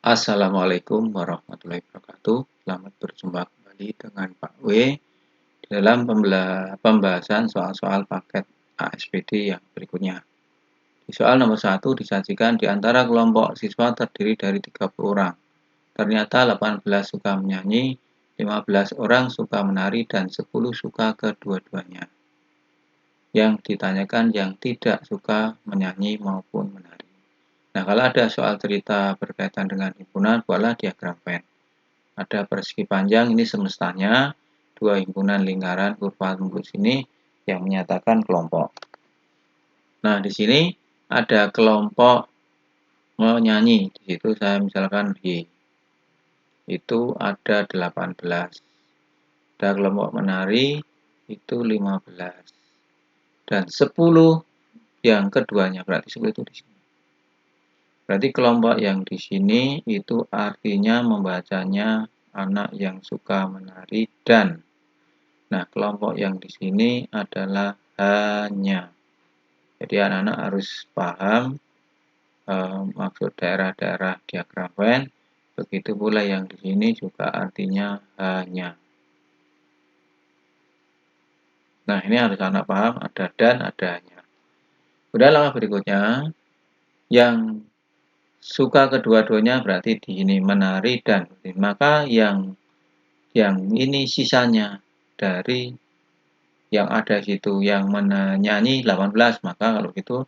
Assalamualaikum warahmatullahi wabarakatuh. Selamat berjumpa kembali dengan Pak W dalam pembahasan soal-soal paket ASPD yang berikutnya. Di soal nomor 1 disajikan di antara kelompok siswa terdiri dari 30 orang. Ternyata 18 suka menyanyi, 15 orang suka menari, dan 10 suka kedua-duanya. Yang ditanyakan yang tidak suka menyanyi maupun menari. Nah, kalau ada soal cerita berkaitan dengan himpunan, buatlah diagram Venn. Ada persegi panjang, ini semestanya, dua himpunan lingkaran kurva tembus ini yang menyatakan kelompok. Nah, di sini ada kelompok menyanyi. Di situ saya misalkan Y. Itu ada 18. Ada kelompok menari, itu 15. Dan 10 yang keduanya, berarti 10 itu di sini. Berarti kelompok yang di sini itu artinya membacanya anak yang suka menari dan. Nah, kelompok yang di sini adalah hanya. Jadi anak-anak harus paham maksud daerah-daerah diagram Venn. Begitu pula yang di sini juga artinya hanya. Nah, ini harus anak paham, ada dan, ada hanya. Kemudian langkah berikutnya, yang suka kedua-duanya berarti di sini menari dan. Maka yang ini sisanya dari yang ada situ yang menyanyi 18, maka kalau gitu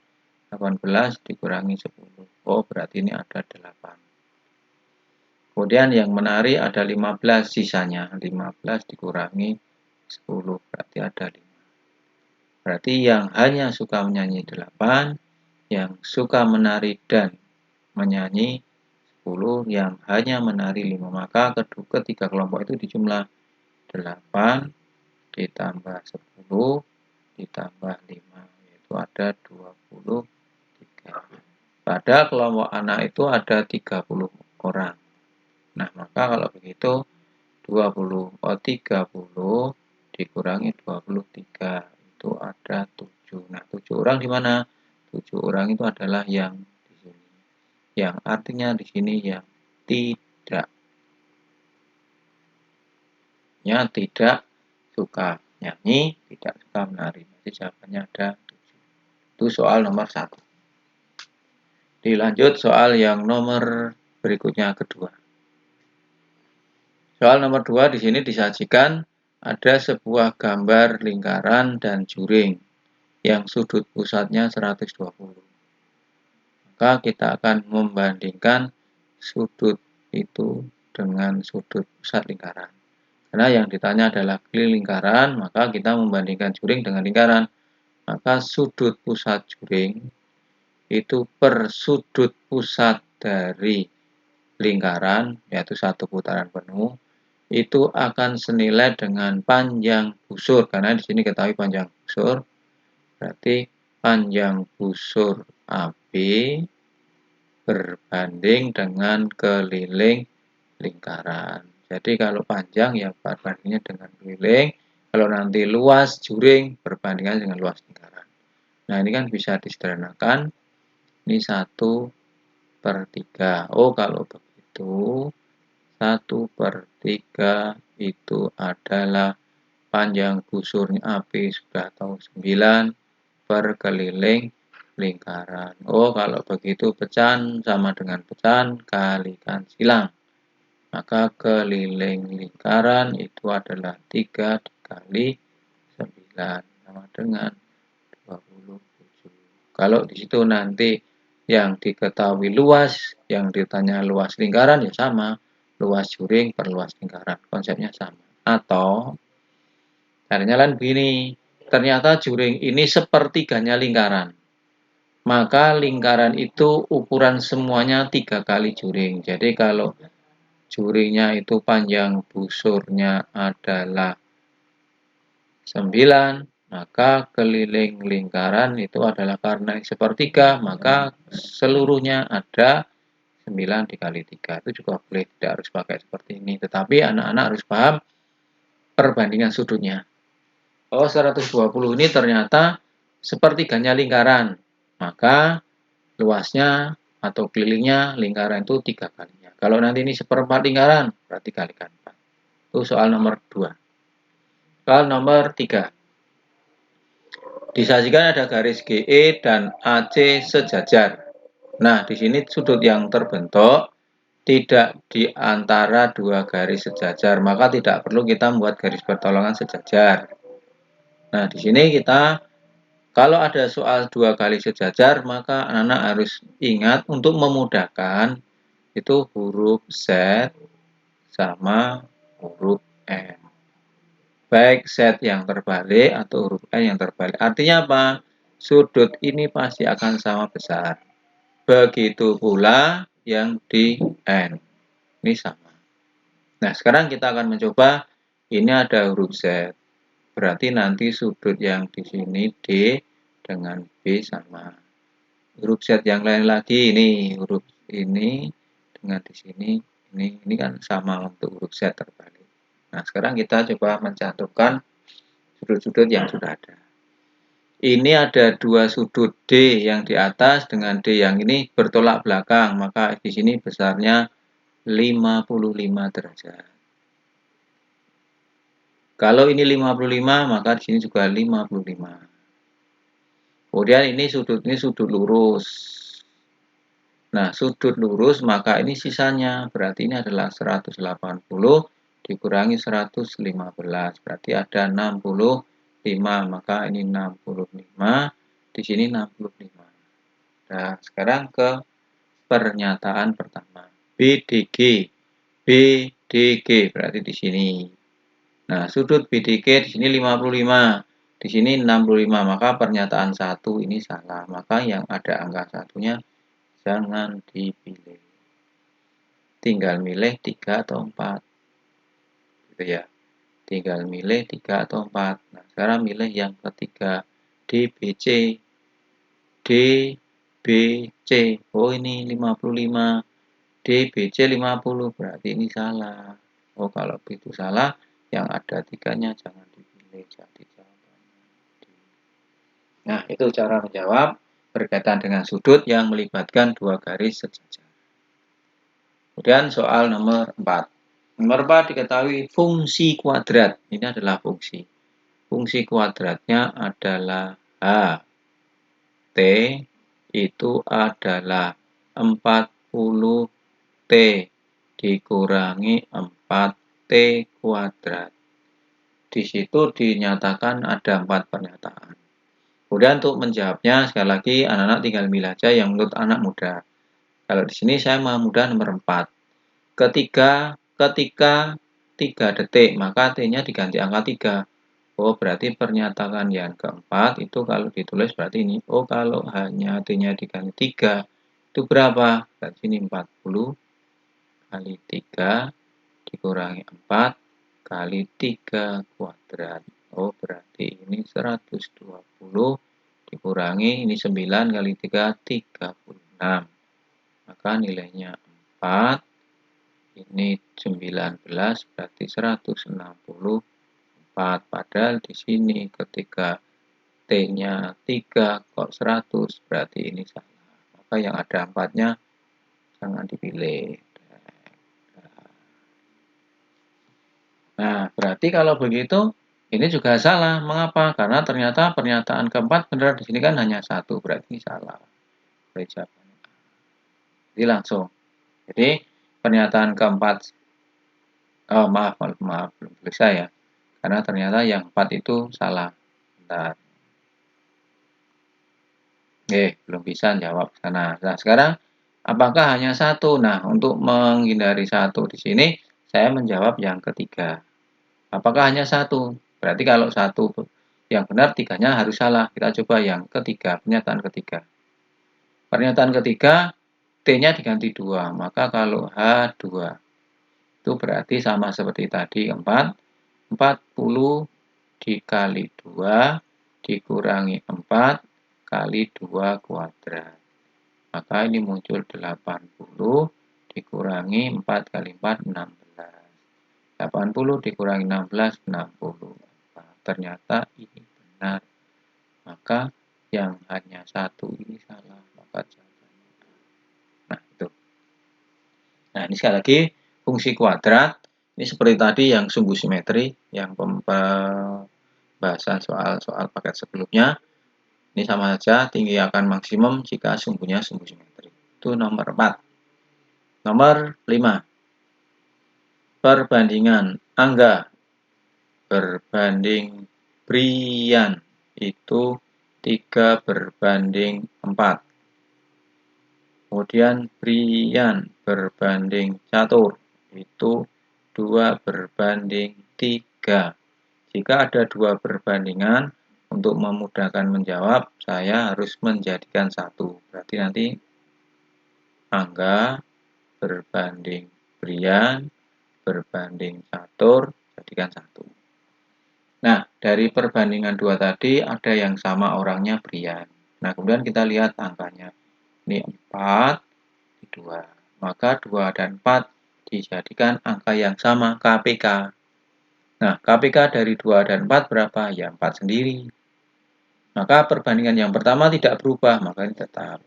18 dikurangi 10. Oh, berarti ini ada 8. Kemudian yang menari ada 15 sisanya. 15 dikurangi 10, berarti ada 5. Berarti yang hanya suka menyanyi 8, yang suka menari dan menyanyi 10, yang hanya menari 5. Maka ketiga kelompok itu dijumlah 8 ditambah 10 ditambah 5, yaitu ada 23. Pada kelompok anak itu ada 30 orang. Nah, maka kalau begitu 30 dikurangi 23 itu ada 7. Nah, 7 orang di mana? 7 orang itu adalah yang di sini. Yang artinya di sini yang tidak. Ya, tidak suka nyanyi, tidak suka menari. Jadi jawabannya ada 7. Itu soal nomor 1. Dilanjut soal yang nomor berikutnya kedua. Soal nomor 2 di sini disajikan ada sebuah gambar lingkaran dan juring yang sudut pusatnya 120. Maka kita akan membandingkan sudut itu dengan sudut pusat lingkaran. Karena yang ditanya adalah lingkaran, maka kita membandingkan juring dengan lingkaran. Maka sudut pusat juring itu per sudut pusat dari lingkaran, yaitu satu putaran penuh, itu akan senilai dengan panjang busur. Karena di sini ketahui panjang busur, berarti panjang busur AB berbanding dengan keliling lingkaran. Jadi kalau panjang ya berbandingnya dengan keliling, kalau nanti luas juring berbandingan dengan luas lingkaran. Nah, ini kan bisa disederhanakan. Ini 1/3. Oh, kalau begitu 1/3 itu adalah panjang busurnya AB, sudah tahu 9 per keliling lingkaran. Oh, kalau begitu pecahan sama dengan pecahan kalikan silang. Maka keliling lingkaran itu adalah 3 dikali 9 sama dengan 27. Kalau di situ nanti yang diketahui luas, yang ditanya luas lingkaran ya sama, luas juring per luas lingkaran, konsepnya sama. Atau caranya lain begini, ternyata juring ini sepertiganya lingkaran. Maka lingkaran itu ukuran semuanya 3 kali juring. Jadi kalau juringnya itu panjang busurnya adalah 9, maka keliling lingkaran itu adalah karena sepertiga, maka seluruhnya ada 9 dikali 3. Itu juga boleh, tidak harus pakai seperti ini. Tetapi anak-anak harus paham perbandingan sudutnya. Oh, 120 ini ternyata sepertiganya lingkaran. Maka luasnya atau kelilingnya lingkaran itu 3 kalinya. Kalau nanti ini 1/4 lingkaran, berarti kalikan 4. Itu soal nomor 2. Soal nomor 3. Disajikan ada garis GE dan AC sejajar. Nah, di sini sudut yang terbentuk tidak di antara dua garis sejajar, maka tidak perlu kita membuat garis pertolongan sejajar. Nah, di sini kita kalau ada soal dua kali sejajar, maka anak-anak harus ingat untuk memudahkan itu huruf Z sama huruf N. Baik Z yang terbalik atau huruf N yang terbalik. Artinya apa? Sudut ini pasti akan sama besar. Begitu pula yang di N. Ini sama. Nah, sekarang kita akan mencoba. Ini ada huruf Z. Berarti nanti sudut yang di sini D dengan B sama. Huruf Z yang lain lagi ini huruf ini dengan di sini ini kan sama untuk huruf Z terbalik. Nah, sekarang kita coba mencantumkan sudut-sudut yang sudah ada. Ini ada dua sudut D yang di atas dengan D yang ini bertolak belakang, maka di sini besarnya 55 derajat. Kalau ini 55, maka di sini juga 55. Kemudian ini sudut lurus. Nah, sudut lurus maka ini sisanya, berarti ini adalah 180 dikurangi 115, berarti ada 65, maka ini 65, di sini 65. Nah, sekarang ke pernyataan pertama. BDG. BDG berarti di sini. Nah, sudut BDG di sini 55, di sini 65, maka pernyataan 1 ini salah. Maka yang ada angka satunya jangan dipilih. Tinggal milih 3 atau 4. Gitu ya. Tinggal milih 3 atau 4. Nah, sekarang milih yang ketiga. DBC. DBC. Oh, ini 55. DBC 50. Berarti ini salah. Oh, kalau itu salah, yang ada 3-nya jangan dipilih. Jadi jawabannya D. Nah, itu cara menjawab berkaitan dengan sudut yang melibatkan dua garis sejajar. Kemudian soal nomor 4. Nomor 4 diketahui fungsi kuadrat. Ini adalah fungsi. Fungsi kuadratnya adalah H. T itu adalah 40T dikurangi 4T kuadrat. Di situ dinyatakan ada 4 pernyataan. Kemudian untuk menjawabnya, sekali lagi anak-anak tinggal milih aja yang menurut anak mudah. Kalau di sini saya mau mudah nomor 4. Ketika 3 detik, maka T-nya diganti angka 3. Oh, berarti pernyataan yang keempat itu kalau ditulis berarti ini. Oh, kalau hanya T-nya diganti 3, itu berapa? Berarti ini 40 kali 3 dikurangi 4 kali 3 kuadrat. Oh, berarti ini 120 dikurangi ini 9 kali 3, 36. Maka nilainya 4. Ini 19 berarti 164. Padahal di sini ketika T-nya 3 kok 100 berarti ini salah. Maka yang ada 4-nya jangan dipilih. Nah, berarti kalau begitu ini juga salah. Mengapa? Karena ternyata pernyataan keempat benar di sini kan hanya 1, berarti salah. Jawabannya. Jadi langsung. Jadi pernyataan keempat, oh maaf, belum selesai ya. Karena ternyata yang 4 itu salah. Bentar. Oke, belum bisa jawab sana. Nah, sekarang apakah hanya 1? Nah, untuk menghindari 1 di sini, saya menjawab yang ketiga. Apakah hanya 1? Berarti kalau 1 yang benar, 3-nya harus salah. Kita coba yang ketiga, pernyataan ketiga. Pernyataan ketiga, T-nya diganti 2. Maka kalau H2, itu berarti sama seperti tadi 4. 40 dikali 2 dikurangi 4 kali 2 kuadrat. Maka ini muncul 80 dikurangi 4 kali 4, 16. 80 dikurangi 16, 60. Ternyata ini benar. Maka yang hanya 1 ini salah. Maka jawabannya A. ini sekali lagi fungsi kuadrat. Ini seperti tadi yang sumbu simetri, yang pembahasan soal-soal paket sebelumnya. Ini sama saja, tinggi akan maksimum jika sumbunya sumbu simetri. Itu nomor 4. Nomor 5. Perbandingan Angga berbanding Brian itu 3/4. Kemudian Brian berbanding Catur itu 2/3. Jika ada 2 perbandingan, untuk memudahkan menjawab, saya harus menjadikan 1. Berarti nanti Angga berbanding Brian berbanding Catur, jadikan 1. Nah, dari perbandingan 2 tadi, ada yang sama orangnya Brian. Nah, kemudian kita lihat angkanya. Ini 4, ini 2. Maka 2 dan 4 dijadikan angka yang sama, KPK. Nah, KPK dari 2 dan 4 berapa? Ya, 4 sendiri. Maka perbandingan yang pertama tidak berubah, maka ini tetap.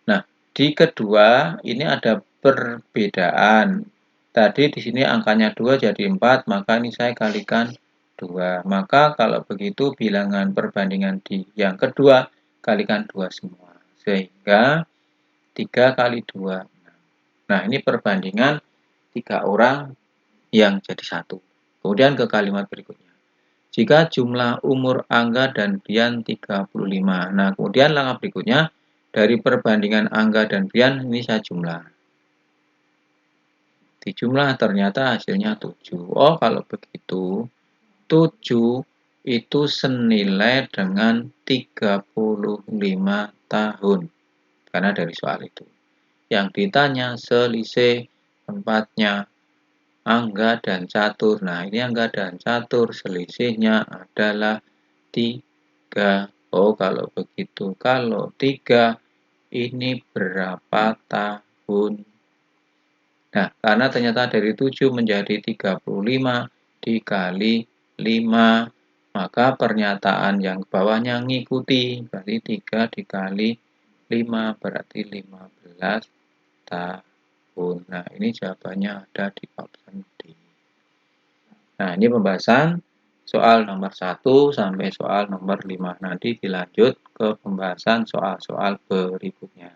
Nah, di kedua ini ada perbedaan. Tadi di sini angkanya 2 jadi 4, maka ini saya kalikan 2. Maka kalau begitu bilangan perbandingan di yang kedua kalikan 2 semua. Sehingga 3 kali 2. Nah, ini perbandingan 3 orang yang jadi 1. Kemudian ke kalimat berikutnya. Jika jumlah umur Angga dan Brian 35. Nah, kemudian langkah berikutnya, dari perbandingan Angga dan Brian, ini saya jumlah. Dijumlah ternyata hasilnya 7. Oh, kalau begitu, 7 itu senilai dengan 35 tahun. Karena dari soal itu. Yang ditanya selisih tempatnya Angga dan Catur. Nah, ini Angga dan Catur selisihnya adalah 3. Oh, kalau begitu. Kalau 3, ini berapa tahun? Nah, karena ternyata dari 7 menjadi 35 dikali 5. Maka pernyataan yang bawahnya ngikuti. Berarti 3 dikali 5 berarti 15 tahun. Nah, ini jawabannya ada di option D. Nah, ini pembahasan soal nomor 1 sampai soal nomor 5. Nanti dilanjut ke pembahasan soal-soal berikutnya.